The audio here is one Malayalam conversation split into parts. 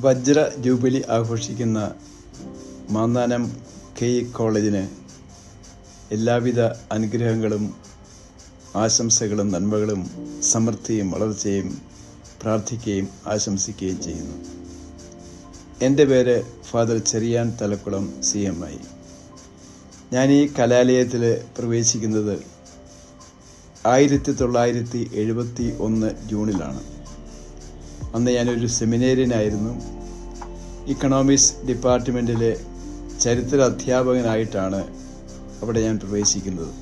വജ്ര ജൂബിലി ആഘോഷിക്കുന്ന മാന്നാനം കോളേജിന് എല്ലാവിധ അനുഗ്രഹങ്ങളും ആശംസകളും നന്മകളും സമൃദ്ധിയും വളർച്ചയും പ്രാർത്ഥിക്കുകയും ആശംസിക്കുകയും ചെയ്യുന്നു. എൻ്റെ പേര് ഫാദർ ചെറിയാൻ തലക്കുളം CMI. ഞാൻ ഈ കലാലയത്തിൽ പ്രവേശിക്കുന്നത് 1971 ജൂണിലാണ്. അന്ന് ഞാനൊരു സെമിനേറിയനായിരുന്നു. ഇക്കണോമിക്സ് ഡിപ്പാർട്ട്മെൻറ്റിലെ ചരിത്ര അധ്യാപകനായിട്ടാണ് അവിടെ ഞാൻ പ്രവേശിക്കുന്നത്.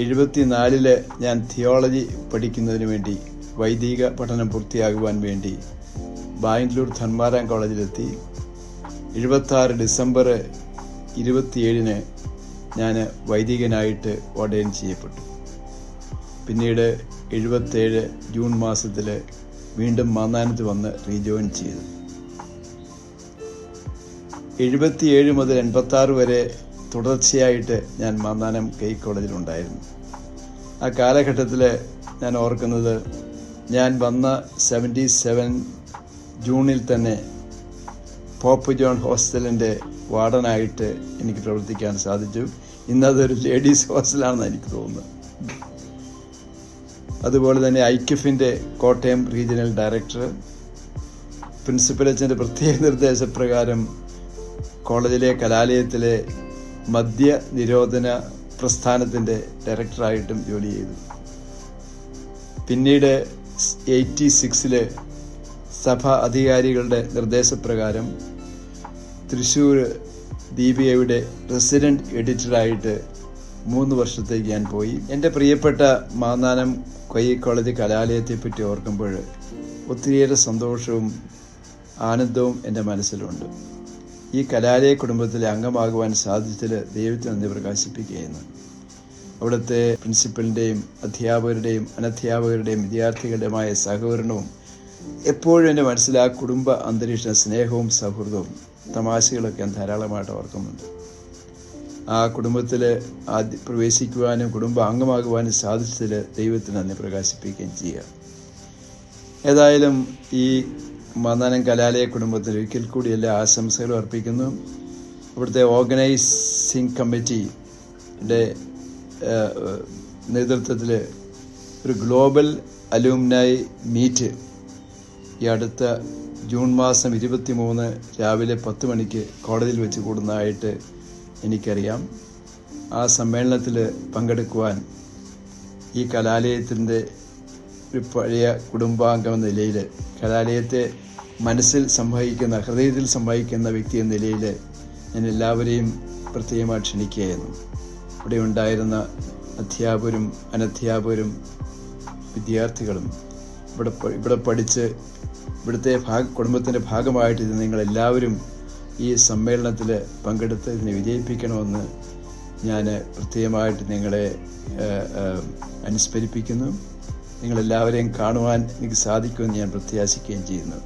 74 ഞാൻ തിയോളജി പഠിക്കുന്നതിന് വേണ്ടി വൈദിക പഠനം പൂർത്തിയാകുവാൻ വേണ്ടി ബാംഗ്ലൂർ ധർമാരാം കോളേജിലെത്തി. 76 ഡിസംബർ 27 ഞാൻ വൈദികനായിട്ട് ഓർഡൈൻ ചെയ്യപ്പെട്ടു. പിന്നീട് 77 ജൂൺ മാസത്തിൽ വീണ്ടും മാന്നാനത്ത് വന്ന് റീജോയിൻ ചെയ്തു. 77 മുതൽ 86 വരെ തുടർച്ചയായിട്ട് ഞാൻ മാന്നാനം കോളേജിലുണ്ടായിരുന്നു. ആ കാലഘട്ടത്തിൽ ഞാൻ ഓർക്കുന്നത്, ഞാൻ വന്ന 77 ജൂണിൽ തന്നെ പോപ്പ് ജോൺ ഹോസ്റ്റലിൻ്റെ വാർഡനായിട്ട് എനിക്ക് പ്രവർത്തിക്കാൻ സാധിച്ചു. ഇന്നതൊരു ലേഡീസ് ഹോസ്റ്റലാണെന്ന് എനിക്ക് തോന്നുന്നത്. അതുപോലെ തന്നെ ഐക്യഫിൻ്റെ കോട്ടയം റീജിയണൽ ഡയറക്ടർ, പ്രിൻസിപ്പൽ അച്ഛൻ്റെ പ്രത്യേക നിർദ്ദേശപ്രകാരം കോളേജിലെ കലാലയത്തിലെ മദ്യ നിരോധന പ്രസ്ഥാനത്തിൻ്റെ ഡയറക്ടറായിട്ടും ജോലി ചെയ്തു. പിന്നീട് 86 സഭാ അധികാരികളുടെ നിർദ്ദേശപ്രകാരം തൃശ്ശൂർ ദീപികയുടെ റെസിഡൻറ്റ് എഡിറ്ററായിട്ട് 3 വർഷത്തേക്ക് ഞാൻ പോയി. എൻ്റെ പ്രിയപ്പെട്ട മാന്നാനം കോളേജ് കലാലയത്തെപ്പറ്റി ഓർക്കുമ്പോൾ ഒത്തിരിയേറെ സന്തോഷവും ആനന്ദവും എൻ്റെ മനസ്സിലുണ്ട്. ഈ കലാലയ കുടുംബത്തിലെ അംഗമാകുവാൻ സാധിച്ചതിൽ ദൈവത്തിന് നന്ദി പ്രകാശിപ്പിക്കുകയാണ്. അവിടുത്തെ പ്രിൻസിപ്പലിൻ്റെയും അധ്യാപകരുടെയും അനധ്യാപകരുടെയും വിദ്യാർത്ഥികളുടെയുമായ സഹകരണവും എപ്പോഴും എൻ്റെ മനസ്സിൽ ആ കുടുംബ അന്തരീക്ഷ സ്നേഹവും സൗഹൃദവും തമാശകളൊക്കെ ഞാൻ ധാരാളമായിട്ട് ഓർക്കുന്നുണ്ട്. ആ കുടുംബത്തിൽ പ്രവേശിക്കുവാനും കുടുംബ അംഗമാകുവാനും സാധിച്ചതിൽ ദൈവത്തിന് നന്ദി പ്രകാശിപ്പിക്കുകയും ചെയ്യുക. ഏതായാലും ഈ മാന്നാനം കലാലയ കുടുംബത്തിൽ ഒരിക്കൽ കൂടി എല്ലാ ആശംസകളും അർപ്പിക്കുന്നു. ഇവിടുത്തെ ഓർഗനൈസിംഗ് കമ്മിറ്റിയുടെ നേതൃത്വത്തിൽ ഒരു ഗ്ലോബൽ അലൂമിനായി മീറ്റ് ഈ അടുത്ത ജൂൺ മാസം 23 രാവിലെ 10 മണിക്ക് കോളേജിൽ വെച്ച് കൂടുന്നതായിട്ട് എനിക്കറിയാം. ആ സമ്മേളനത്തിൽ പങ്കെടുക്കുവാൻ ഈ കലാലയത്തിൻ്റെ ഒരു പഴയ കുടുംബാംഗം എന്ന നിലയിൽ, കലാലയത്തെ മനസ്സിൽ സംവഹിക്കുന്ന, ഹൃദയത്തിൽ സംവഹിക്കുന്ന വ്യക്തി എന്ന നിലയിൽ ഞാൻ എല്ലാവരെയും പ്രത്യേകമായി ക്ഷണിക്കുകയായിരുന്നു. ഇവിടെ ഉണ്ടായിരുന്ന അധ്യാപകരും അനധ്യാപകരും വിദ്യാർത്ഥികളും ഇവിടെ പഠിച്ച് ഇവിടുത്തെ കുടുംബത്തിൻ്റെ ഭാഗമായിട്ട് ഇത് നിങ്ങളെല്ലാവരും ഈ സമ്മേളനത്തിൽ പങ്കെടുത്ത് ഇതിനെ വിജയിപ്പിക്കണമെന്ന് ഞാൻ പ്രത്യേകമായിട്ട് നിങ്ങളെ അനുസ്മരിപ്പിക്കുന്നു. നിങ്ങളെല്ലാവരെയും കാണുവാൻ എനിക്ക് സാധിക്കുമെന്ന് ഞാൻ പ്രത്യാശിക്കുകയും ചെയ്യുന്നു.